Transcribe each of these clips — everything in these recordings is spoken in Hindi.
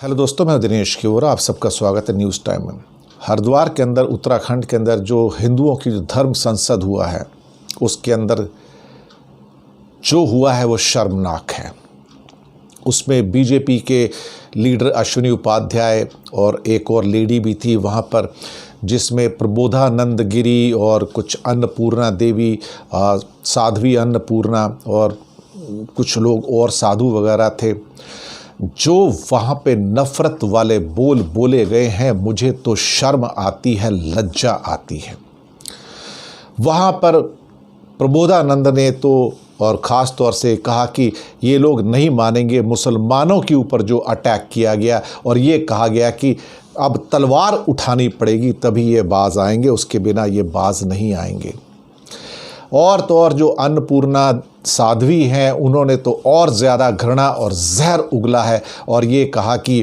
हेलो दोस्तों, मैं दिनेश किवरा, आप सबका स्वागत है न्यूज़ टाइम में। हरिद्वार के अंदर, उत्तराखंड के अंदर जो हिंदुओं की जो धर्म संसद हुआ है, उसके अंदर जो हुआ है वो शर्मनाक है। उसमें बीजेपी के लीडर अश्विनी उपाध्याय और एक और लेडी भी थी वहाँ पर, जिसमें प्रबोधानंद गिरी और कुछ अन्नपूर्णा देवी, साध्वी अन्नपूर्णा और कुछ लोग और साधु वगैरह थे। जो वहाँ पे नफ़रत वाले बोल बोले गए हैं, मुझे तो शर्म आती है, लज्जा आती है। वहाँ पर प्रबोधानंद ने तो और ख़ास तौर से कहा कि ये लोग नहीं मानेंगे मुसलमानों के ऊपर जो अटैक किया गया, और ये कहा गया कि अब तलवार उठानी पड़ेगी तभी ये बाज आएंगे, उसके बिना ये बाज नहीं आएंगे। और तो और जो अन्नपूर्णा साध्वी हैं, उन्होंने तो और ज़्यादा घृणा और जहर उगला है और ये कहा कि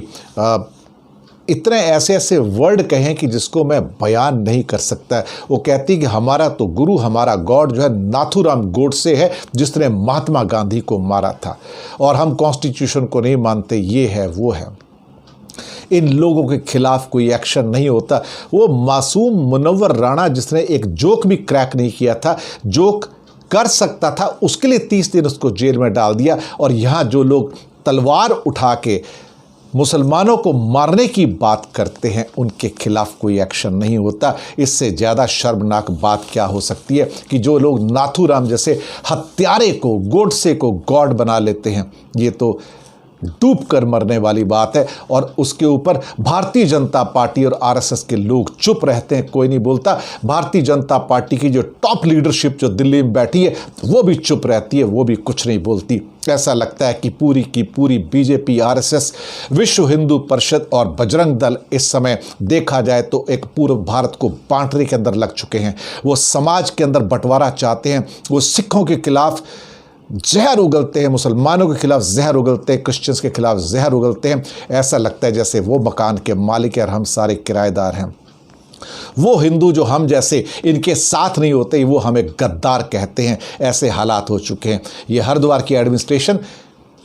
इतने ऐसे ऐसे वर्ड कहें कि जिसको मैं बयान नहीं कर सकता। वो कहती कि हमारा तो गुरु, हमारा गॉड जो है नाथूराम गोडसे है, जिसने महात्मा गांधी को मारा था, और हम कॉन्स्टिट्यूशन को नहीं मानते, ये है वो है। इन लोगों के खिलाफ कोई एक्शन नहीं होता। वो मासूम मुनव्वर राणा, जिसने एक जोक भी क्रैक नहीं किया था, जोक कर सकता था, उसके लिए 30 दिन उसको जेल में डाल दिया। और यहाँ जो लोग तलवार उठा के मुसलमानों को मारने की बात करते हैं, उनके खिलाफ कोई एक्शन नहीं होता। इससे ज़्यादा शर्मनाक बात क्या हो सकती है कि जो लोग नाथूराम जैसे हत्यारे को, गोडसे को गॉड बना लेते हैं। ये तो डूब कर मरने वाली बात है। और उसके ऊपर भारतीय जनता पार्टी और आरएसएस के लोग चुप रहते हैं, कोई नहीं बोलता। भारतीय जनता पार्टी की जो टॉप लीडरशिप जो दिल्ली में बैठी है, वो भी चुप रहती है, वो भी कुछ नहीं बोलती। ऐसा लगता है कि पूरी की पूरी बीजेपी, आरएसएस, विश्व हिंदू परिषद और बजरंग दल इस समय देखा जाए तो एक पूर्व भारत को बांटने के अंदर लग चुके हैं। वो समाज के अंदर बंटवारा चाहते हैं। वो सिखों के खिलाफ जहर उगलते हैं, मुसलमानों के खिलाफ जहर उगलते हैं, क्रिश्चियंस के खिलाफ जहर उगलते हैं। ऐसा लगता है जैसे वो मकान के मालिक हैं और हम सारे किराएदार हैं। वो हिंदू जो हम जैसे इनके साथ नहीं होते, वो हमें गद्दार कहते हैं। ऐसे हालात हो चुके हैं। ये हरिद्वार की एडमिनिस्ट्रेशन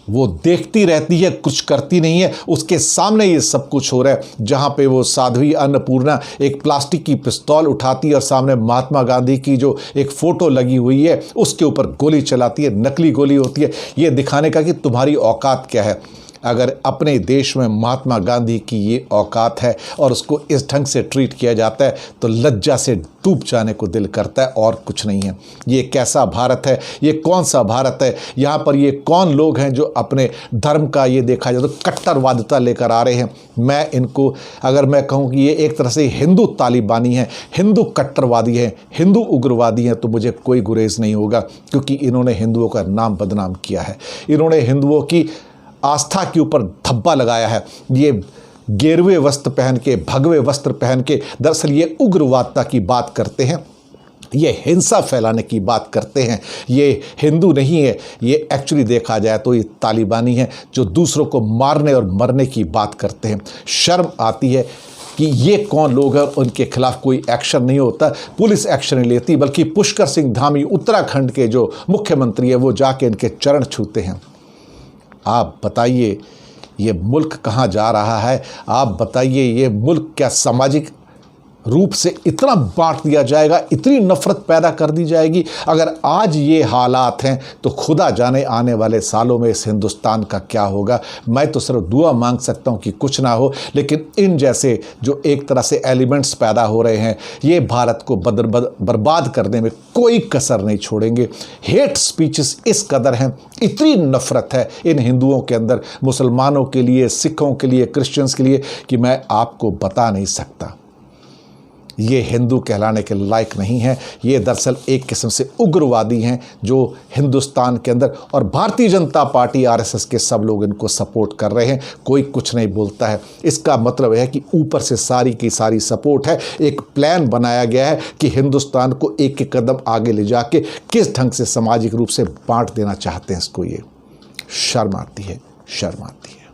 वो देखती रहती है, कुछ करती नहीं है। उसके सामने ये सब कुछ हो रहा है। जहाँ पे वो साध्वी अन्नपूर्णा एक प्लास्टिक की पिस्तौल उठाती है और सामने महात्मा गांधी की जो एक फ़ोटो लगी हुई है, उसके ऊपर गोली चलाती है, नकली गोली होती है, ये दिखाने का कि तुम्हारी औकात क्या है। अगर अपने देश में महात्मा गांधी की ये औकात है और उसको इस ढंग से ट्रीट किया जाता है, तो लज्जा से डूब जाने को दिल करता है, और कुछ नहीं है। ये कैसा भारत है? ये कौन सा भारत है? यहाँ पर ये कौन लोग हैं जो अपने धर्म का, ये देखा जाए तो कट्टरवादिता लेकर आ रहे हैं। मैं इनको, अगर मैं कहूँ कि ये एक तरह से हिंदू तालिबानी हैं, हिंदू कट्टरवादी हैं, हिंदू उग्रवादी हैं, तो मुझे कोई गुरेज नहीं होगा, क्योंकि इन्होंने हिंदुओं का नाम बदनाम किया है। इन्होंने हिंदुओं की आस्था के ऊपर धब्बा लगाया है। ये गेरुए वस्त्र पहन के, भगवे वस्त्र पहन के, दरअसल ये उग्रवादता की बात करते हैं, ये हिंसा फैलाने की बात करते हैं। ये हिंदू नहीं है, ये एक्चुअली देखा जाए तो ये तालिबानी है, जो दूसरों को मारने और मरने की बात करते हैं। शर्म आती है कि ये कौन लोग हैं, उनके खिलाफ कोई एक्शन नहीं होता, पुलिस एक्शन नहीं लेती, बल्कि पुष्कर सिंह धामी, उत्तराखंड के जो मुख्यमंत्री है, वो जाके इनके चरण छूते हैं। आप बताइए ये मुल्क कहाँ जा रहा है? आप बताइए ये मुल्क क्या सामाजिक रूप से इतना बांट दिया जाएगा, इतनी नफ़रत पैदा कर दी जाएगी? अगर आज ये हालात हैं तो खुदा जाने आने वाले सालों में इस हिंदुस्तान का क्या होगा। मैं तो सिर्फ दुआ मांग सकता हूँ कि कुछ ना हो, लेकिन इन जैसे जो एक तरह से एलिमेंट्स पैदा हो रहे हैं, ये भारत को बर्बाद करने में कोई कसर नहीं छोड़ेंगे। हेट स्पीचेस इस कदर हैं, इतनी नफ़रत है इन हिंदुओं के अंदर, मुसलमानों के लिए, सिखों के लिए, क्रिश्चियंस के लिए, कि मैं आपको बता नहीं सकता। ये हिंदू कहलाने के लायक नहीं है। ये दरअसल एक किस्म से उग्रवादी हैं जो हिंदुस्तान के अंदर, और भारतीय जनता पार्टी, आरएसएस के सब लोग इनको सपोर्ट कर रहे हैं। कोई कुछ नहीं बोलता है। इसका मतलब है कि ऊपर से सारी की सारी सपोर्ट है। एक प्लान बनाया गया है कि हिंदुस्तान को एक एक कदम आगे ले जाके किस ढंग से सामाजिक रूप से बांट देना चाहते हैं इसको। ये शर्म आती है, शर्म आती है।